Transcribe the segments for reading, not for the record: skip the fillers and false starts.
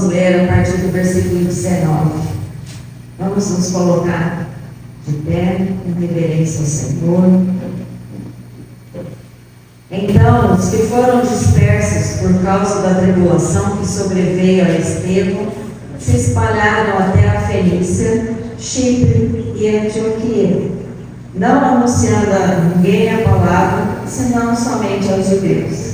vamos ler a partir do versículo 19. Vamos nos colocar de pé, em reverência ao Senhor. Então, os que foram dispersos por causa da tribulação que sobreveio a Estevão, se espalharam até a Fenícia, Chipre e Antioquia, não anunciando a ninguém a palavra, senão somente aos judeus.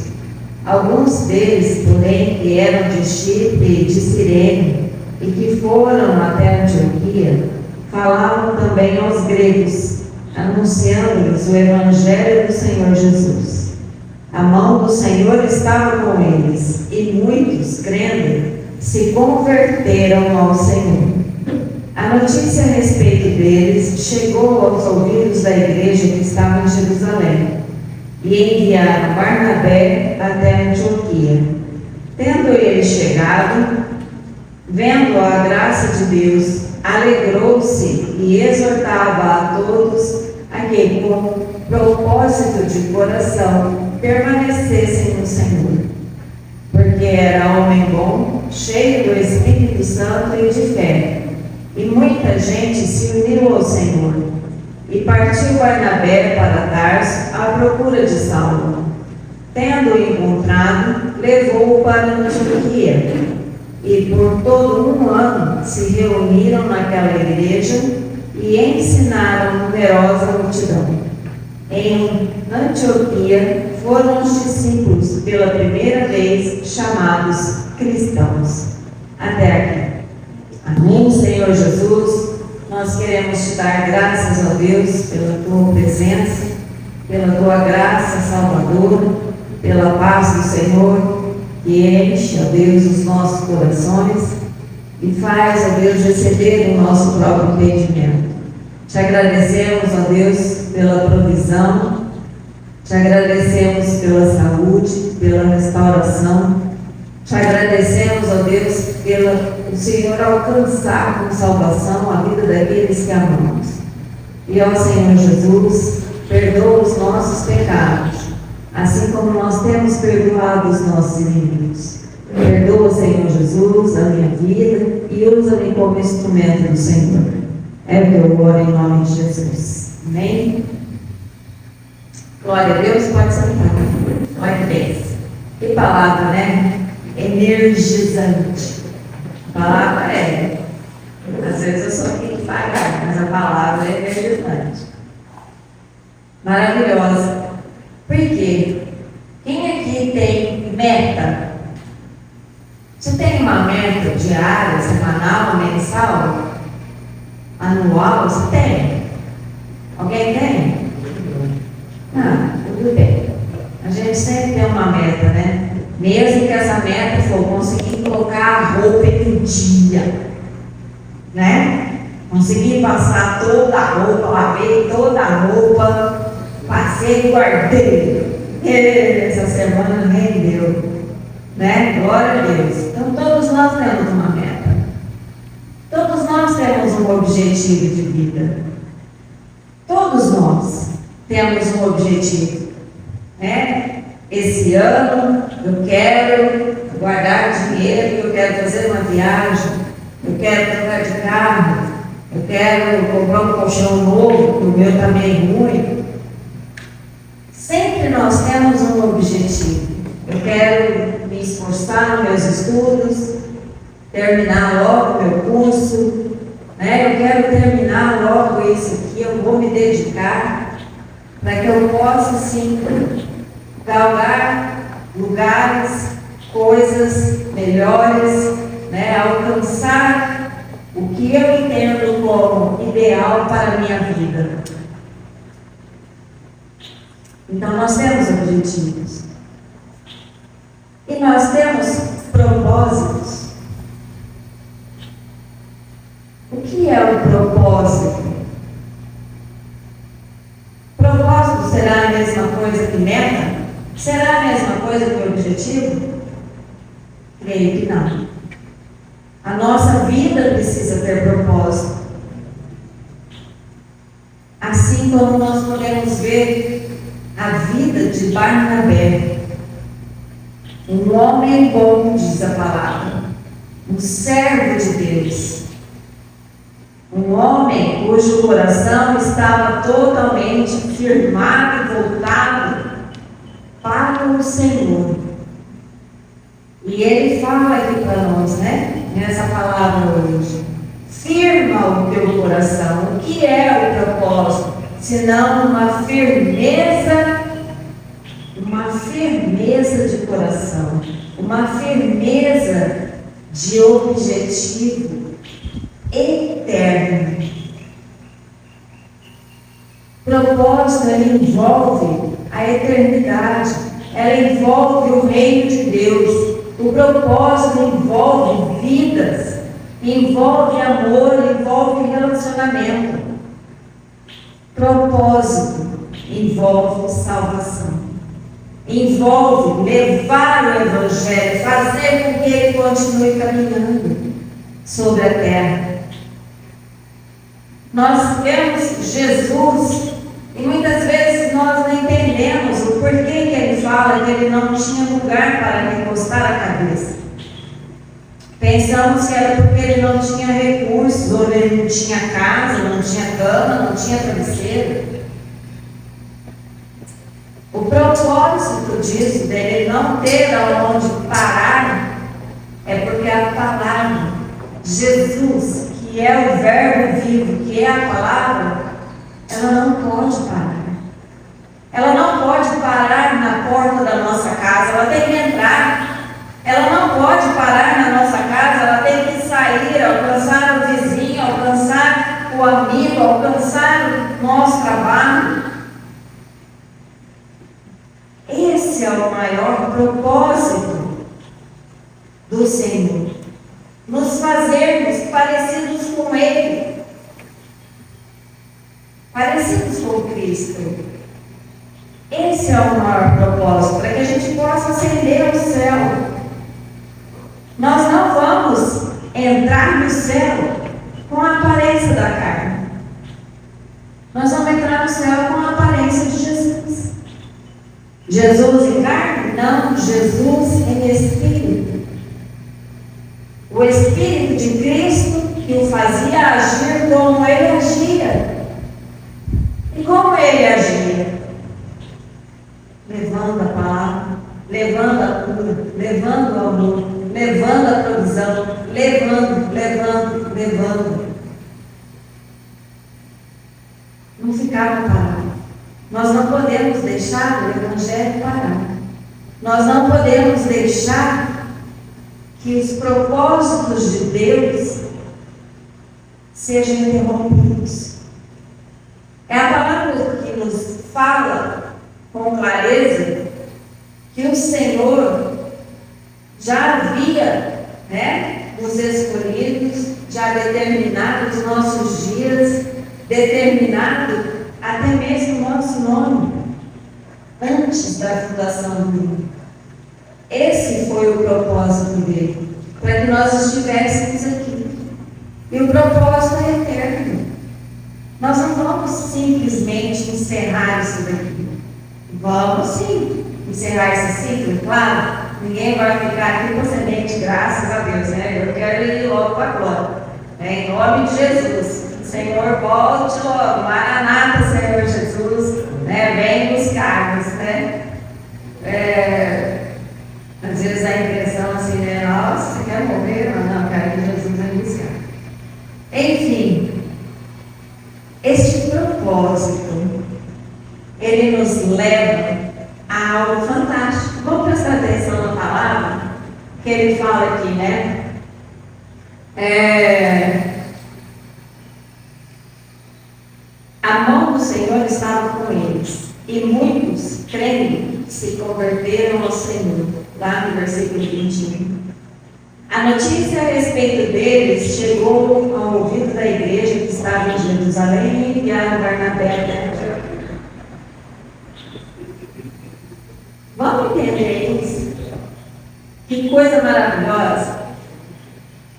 Alguns deles, porém, que eram de Chipre e de Cirene, e que foram até Antioquia, falavam também aos gregos, anunciando-lhes o Evangelho do Senhor Jesus. A mão do Senhor estava com eles, e muitos, crendo, se converteram ao Senhor. A notícia a respeito deles chegou aos ouvidos da igreja que estava em Jerusalém, e enviaram Barnabé até Antioquia. Tendo ele chegado, vendo a graça de Deus, alegrou-se e exortava a todos a que, com propósito de coração, permanecessem no Senhor. Porque era homem bom, cheio do Espírito Santo e de fé, e muita gente se uniu ao Senhor. E partiu Barnabé para Tarso à procura de Saulo. Tendo-o encontrado, levou-o para Antioquia. E por todo um ano se reuniram naquela igreja e ensinaram numerosa multidão. Em Antioquia foram os discípulos pela primeira vez chamados cristãos. Até aqui. Amém, Senhor Jesus. Nós queremos te dar graças a Deus pela tua presença, pela tua graça salvadora, pela paz do Senhor, que enche, ó Deus, os nossos corações e faz, ó Deus, receber o nosso próprio entendimento. Te agradecemos, ó Deus, pela provisão, te agradecemos pela saúde, pela restauração, te agradecemos, ó Deus, pelo Senhor alcançar com salvação a vida daqueles que amamos. E, ó Senhor Jesus, perdoa os nossos pecados, assim como nós temos perdoado os nossos inimigos. Perdoa, Senhor Jesus, a minha vida e usa-me como instrumento do Senhor. É o que eu oro em nome de Jesus. Amém? Glória a Deus, pode sentar. Glória a Deus. Que palavra, né? Energizante. A palavra às vezes eu sou aqui devagar, mas a palavra é energizante. Maravilhosa. Por quê? Quem aqui tem meta? Você tem uma meta diária, semanal, mensal, anual? Você tem? Alguém tem? Tudo bem. A gente sempre tem uma meta, né? Mesmo que essa meta for conseguir colocar a roupa em dia, né? Consegui passar toda a roupa, lavei toda a roupa, passei e guardei. Essa semana rendeu, né? Glória a Deus. Então todos nós temos uma meta. Todos nós temos um objetivo de vida. Todos nós temos um objetivo, né? Esse ano eu quero guardar dinheiro, eu quero fazer uma viagem, eu quero trocar de carro, eu quero comprar um colchão novo, porque o meu está meio ruim. Sempre nós temos um objetivo. Eu quero me esforçar nos meus estudos, terminar logo o meu curso, né? Eu quero terminar logo isso aqui, eu vou me dedicar para que eu possa, sim, galgar lugares, coisas melhores, né? Alcançar o que eu entendo como ideal para a minha vida. Então nós temos objetivos. E nós temos propósitos. O que é o propósito? Propósito será a mesma coisa que meta? Será a mesma coisa que objetivo? Creio que não. A nossa vida precisa ter propósito. Assim como nós podemos ver a vida de Barnabé, um homem bom, diz a palavra, um servo de Deus, um homem cujo coração estava totalmente firmado e voltado para o Senhor. E ele fala aqui para nós, né? Nessa palavra hoje. Firma o teu coração. O que é o propósito? Senão uma firmeza de coração, uma firmeza de objetivo eterno. Propósito, ele envolve a eternidade, ela envolve o reino de Deus. O propósito envolve vidas, envolve amor, envolve relacionamento. Propósito envolve salvação, envolve levar o Evangelho, fazer com que ele continue caminhando sobre a terra. Nós vemos Jesus e muitas vezes nós não entendemos o porquê que ele fala que ele não tinha lugar para recostar a cabeça. Pensamos que era porque ele não tinha recursos, ou ele não tinha casa, não tinha cama, não tinha travesseiro. O propósito disso, dele não ter aonde parar, é porque a palavra, Jesus, que é o verbo vivo, que é a palavra, ela não pode parar. Ela não pode parar na porta da nossa casa, ela tem que entrar. Ela não pode parar na nossa casa, ela tem que sair, alcançar o vizinho, alcançar o amigo, alcançar o nosso trabalho. Esse é o maior propósito do Senhor. Nos fazermos parecidos com Ele. Parecidos com Cristo. Esse é o maior propósito, para que a gente possa ascender ao céu. Nós não vamos entrar no céu com a aparência da carne. Nós vamos entrar no céu com a aparência de Jesus. Jesus em carne? Não, Jesus em espírito. O Espírito de Cristo que o fazia agir como ele agia. E como ele agia? Levando a palavra, levando a cura, levando o amor, levando a provisão, levando. Não ficava parado. Nós não podemos deixar o Evangelho parar. Nós não podemos deixar que os propósitos de Deus sejam interrompidos. É a palavra que nos fala com clareza que o Senhor já havia, nos escolhidos, já determinado os nossos dias, determinado até mesmo o nosso nome, antes da fundação do mundo. Esse foi o propósito dele, para que nós estivéssemos aqui. E o propósito é eterno. Nós não vamos simplesmente encerrar isso daqui. Vamos sim encerrar esse ciclo, claro. Ninguém vai ficar aqui com semente, graças a Deus, Eu quero ir logo para a glória. Em nome de Jesus. Senhor, volte logo. Maranata, Senhor Jesus. Vem buscar-nos, Às vezes a impressão assim, nossa, você quer morrer? Não, quero que Jesus venha buscar. Enfim, este propósito, ele nos leva a algo fantástico. Vamos prestar atenção na palavra que ele fala aqui, A mão do Senhor estava com eles, e muitos, crendo, se converteram ao Senhor. Lá no versículo 21. A notícia a respeito deles chegou ao ouvido da igreja que estava em Jerusalém e enviaram Barnabé até Antioquia. Vamos entender isso? Que coisa maravilhosa!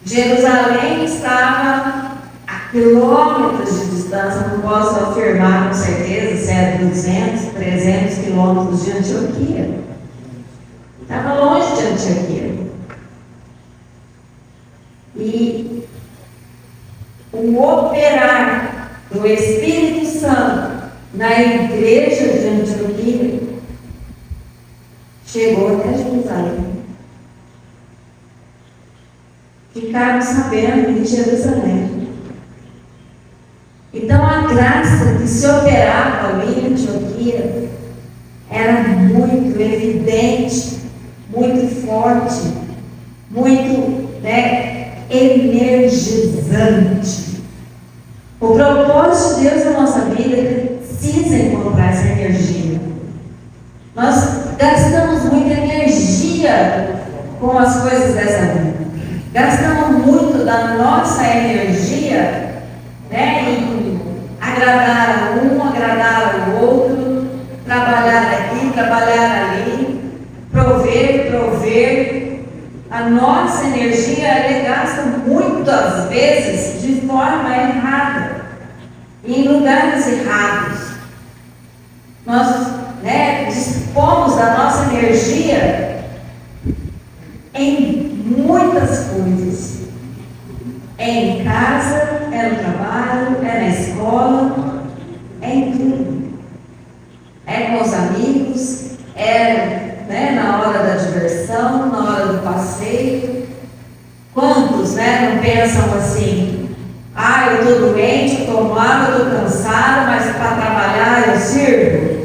Jerusalém estava a quilômetros de distância, não posso afirmar com certeza se é 200, 300 quilômetros de Antioquia. Estava longe de Antioquia. o operar do Espírito Santo na igreja de Antioquia chegou até Jerusalém. Ficaram sabendo em Jerusalém. Então a graça que se operava ali em Antioquia era muito evidente, muito forte, muito energizante. O propósito de Deus na nossa vida precisa encontrar essa energia. Nós gastamos muita energia com as coisas dessa vida. Gastamos muito da nossa energia em agradar a um, agradar ao outro, trabalhar aqui, trabalhar ali, prover. A nossa energia ela gasta muitas vezes de forma errada, em lugares errados. Nós dispomos da nossa energia em muitas coisas. É em casa, é no trabalho, é na escola, é em tudo. É com os amigos, na hora da diversão, na hora do passeio. Quantos não pensam assim: eu estou doente, eu estou mal, eu estou cansado, mas para trabalhar eu sirvo?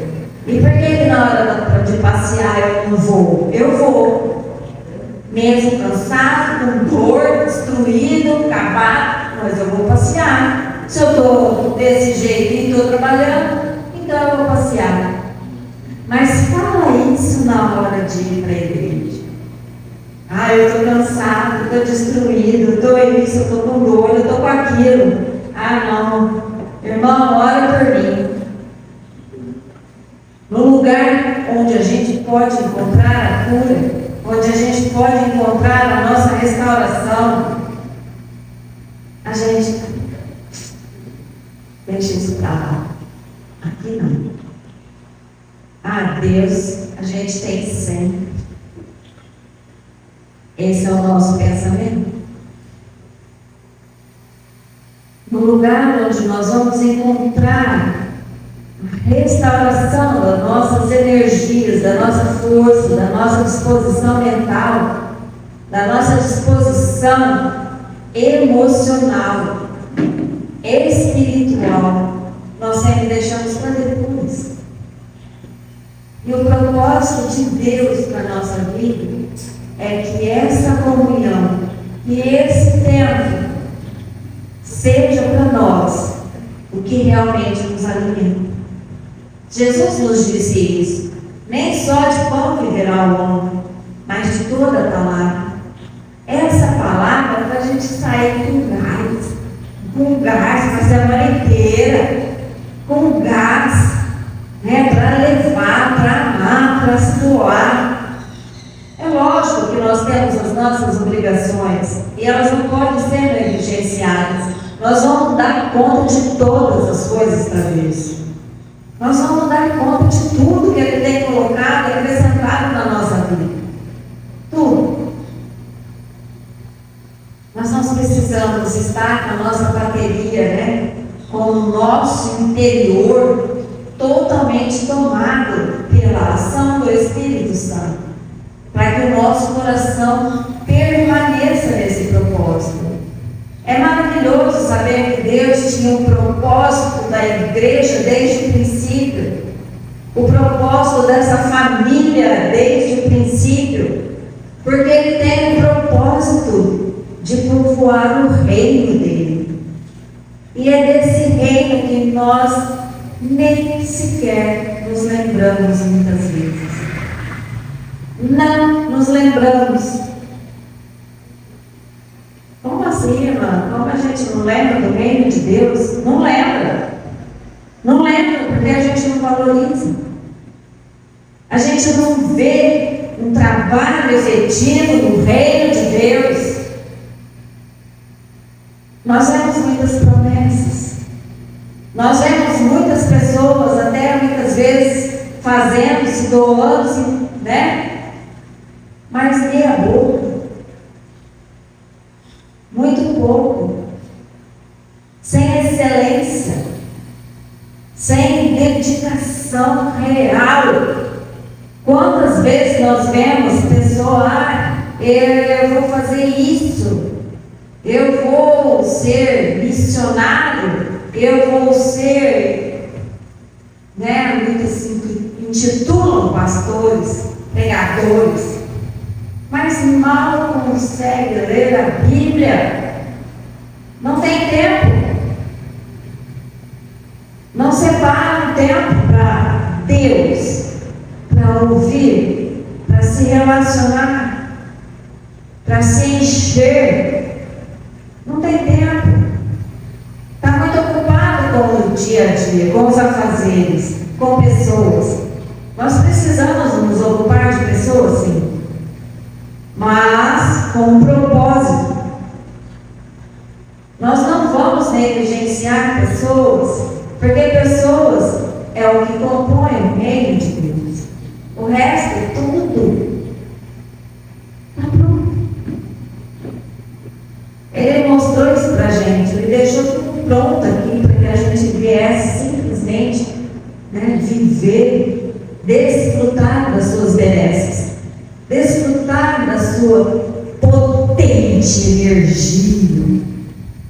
E por que na hora de passear eu não vou? Eu vou, mesmo cansado, com dor, destruído, acabado, mas eu vou passear. Se eu estou desse jeito e estou trabalhando, então eu vou passear. Mas fala isso na hora de ir para a igreja. Eu estou cansado, estou destruído, estou isso, eu estou com dor, eu estou com aquilo. Não, irmão, ora por mim. No lugar onde a gente pode encontrar a cura, onde a gente pode encontrar a nossa restauração, a gente deixa isso para lá. Aqui não. Deus, a gente tem sempre. Esse é o nosso pensamento. No lugar onde nós vamos encontrar a restauração das nossas energias, da nossa força, da nossa disposição mental, da nossa disposição emocional, espiritual, nós sempre deixamos para depois. E o propósito de Deus para a nossa vida é que essa comunhão, que esse tempo seja para nós o que realmente nos alimenta. Jesus nos disse isso: nem só de pão viverá o homem, mas de toda a palavra. Essa palavra é para a gente sair com gás para a semana inteira, com gás, para levar, para amar, para se doar. É lógico que nós temos as nossas obrigações e elas não podem ser negligenciadas. Nós vamos dar conta de todas as coisas para Deus. Nós vamos dar conta de tudo que Ele tem colocado e acrescentado na nossa vida. Tudo. Nós precisamos estar com a nossa bateria, com o nosso interior totalmente tomado pela ação do Espírito Santo, para que o nosso coração permaneça nesse propósito. É maravilhoso saber que Deus tinha um propósito da igreja desde o princípio, o propósito dessa família desde o princípio, porque Ele tem um propósito de povoar o reino dele. E é desse reino que nós nem sequer nos lembramos muitas vezes. Não nos lembramos. Como assim, irmã? Como a gente não lembra do reino de Deus? Não lembra. Não lembra porque a gente não valoriza. A gente não vê um trabalho efetivo no reino de Deus. Nós vemos muitas promessas. Nós vemos muitas pessoas, até muitas vezes, fazendo, se doando, mas meia boca. Muito pouco. excelência, sem dedicação real. Quantas vezes nós vemos pessoas, eu vou fazer isso, eu vou ser missionário, eu vou ser, muito assim, que intitulam pastores, pregadores, mas mal consegue ler a Bíblia, não tem tempo, não separa o tempo para Deus, para ouvir, para se relacionar, para se encher, não tem tempo, está muito ocupado com o dia a dia, com os afazeres, com pessoas. Nós precisamos nos ocupar de pessoas, sim, mas com um propósito. Nós não vamos negligenciar pessoas, porque pessoas é o que compõe o reino de Deus. O resto é tudo. Está pronto. Ele mostrou isso para a gente, ele deixou tudo pronto aqui para que a gente viesse simplesmente viver, desfrutar das suas benesses, desfrutar da sua potente energia,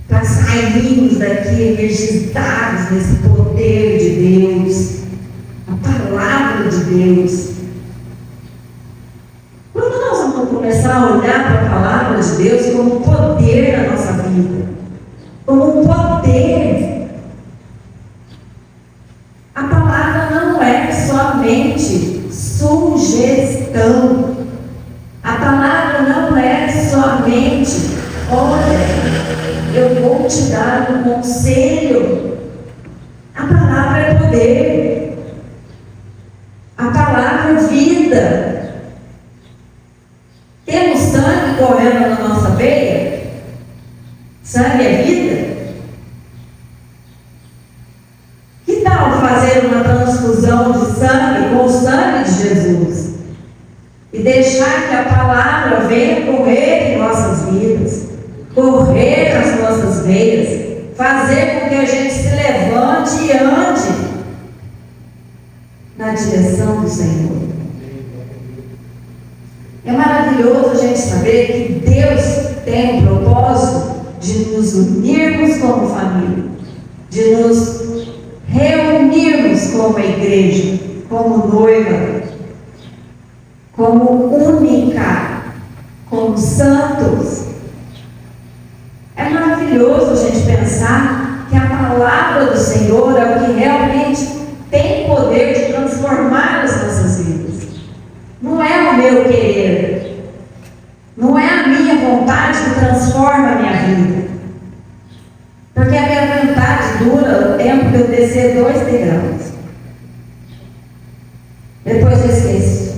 para sairmos daqui energizados nesse poder de Deus, a palavra de Deus. Quando nós vamos começar a olhar para a palavra de Deus como poder na nossa vida, como um poder, a palavra não é somente sugestão, a palavra não é somente, olha, eu vou te dar um conselho. A palavra é poder, a palavra é vida. Temos sangue correndo na nossa veia? Sangue é vida? Que tal fazer uma transfusão de sangue com o sangue de Jesus? E deixar que a palavra venha correr em nossas vidas, correr nas nossas veias, fazer com que a gente se levante e ande na direção do Senhor. É maravilhoso a gente saber que Deus tem um propósito de nos unirmos como família, de nos reunirmos como igreja, como noiva, como única, como santos. É maravilhoso a gente pensar que a palavra do Senhor é o que realmente tem poder de transformar as nossas vidas. Não é o meu querer, não é a minha vontade que transforma a minha vida, porque a minha vontade dura o tempo de eu descer 2 degraus, depois eu esqueço.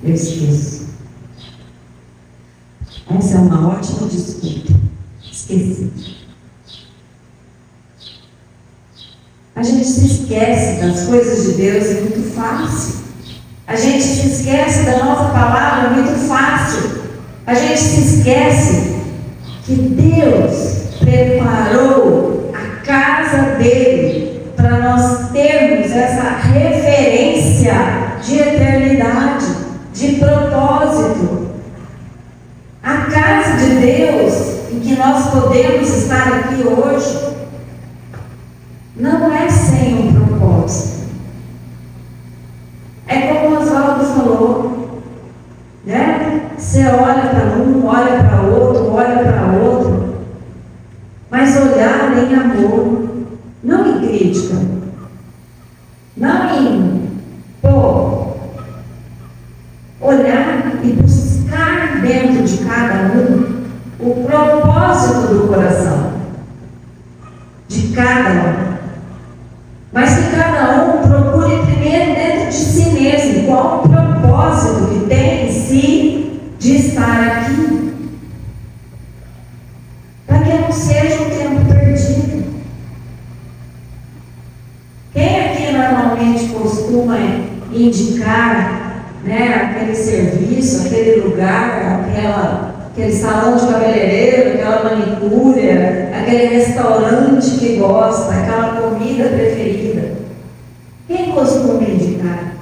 Eu esqueço. Essa é uma ótima desculpa. Esqueci. A gente se esquece das coisas de Deus, é muito fácil. A gente se esquece da nossa palavra, é muito fácil. A gente se esquece que Deus preparou a casa dele para nós termos essa referência de eternidade, de propósito. A casa de Deus em que nós podemos estar aqui hoje não é sem um propósito. É como o Oswaldo falou, Você olha para um, olha para outro, mas olhar em amor, não em crítica, não em olhar e buscar dentro de cada um o propósito do coração de cada um, mas que cada um procure primeiro dentro de si mesmo qual o propósito que tem em si de estar aqui, para que não seja um tempo perdido. Quem aqui normalmente costuma indicar aquele serviço, aquele lugar, aquele salão de cabeleireiro, aquela manicure, aquele restaurante que gosta, aquela comida preferida. Quem costuma indicar?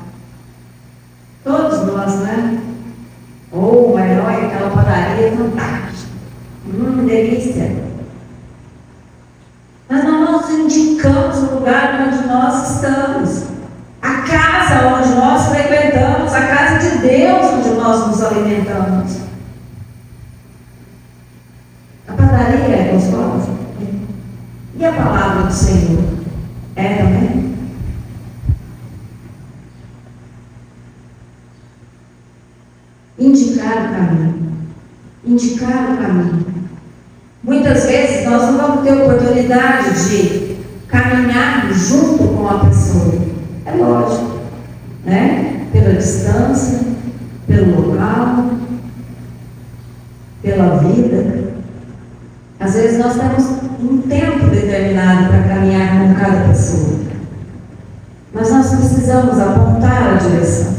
Todos nós, né? Ou melhor, aquela padaria fantástica. Delícia. Mas nós indicamos o lugar onde nós estamos, a casa onde nós frequentamos, a casa de Deus onde nós nos alimentamos. A padaria é gostosa? E a palavra do Senhor? É também? Indicar o caminho. Indicar o caminho. Muitas vezes nós não vamos ter oportunidade de caminhar junto com a pessoa. É lógico, né? Pela distância, pelo local, pela vida. Às vezes nós temos um tempo determinado para caminhar com cada pessoa. Mas nós precisamos apontar a direção.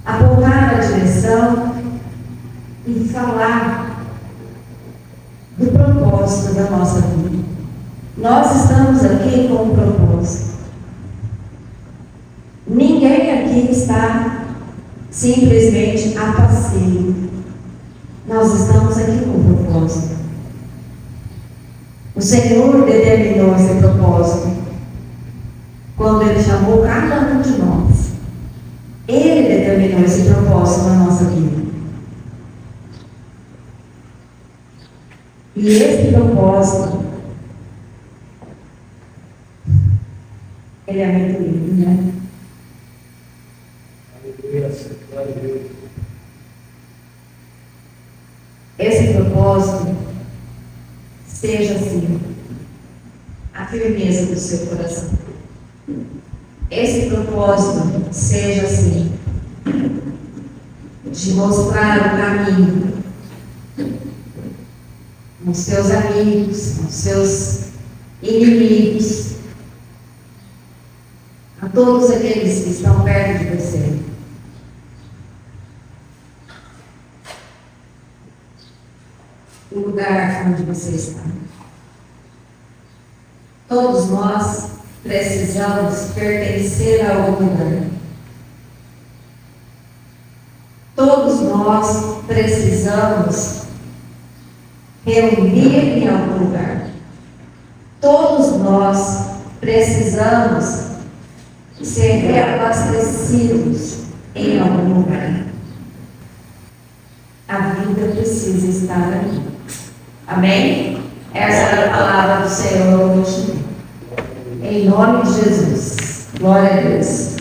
Apontar a direção e falar do propósito da nossa vida. Nós estamos aqui com um propósito. Ninguém aqui está simplesmente a passeio. Nós estamos aqui com um propósito. O Senhor determinou esse propósito quando Ele chamou cada um de nós. Ele determinou esse propósito na nossa vida. E esse propósito, ele é muito lindo, né? Esse propósito seja assim, a firmeza do seu coração. Esse propósito seja assim, de mostrar o caminho aos seus amigos, aos seus inimigos, a todos aqueles que estão perto de você. O lugar onde você está. Todos nós precisamos pertencer a algum lugar. Todos nós precisamos reunir em algum lugar. Todos nós precisamos ser reabastecidos em algum lugar. A vida precisa estar ali. Amém? Essa é a palavra do Senhor hoje. Em nome de Jesus. Glória a Deus.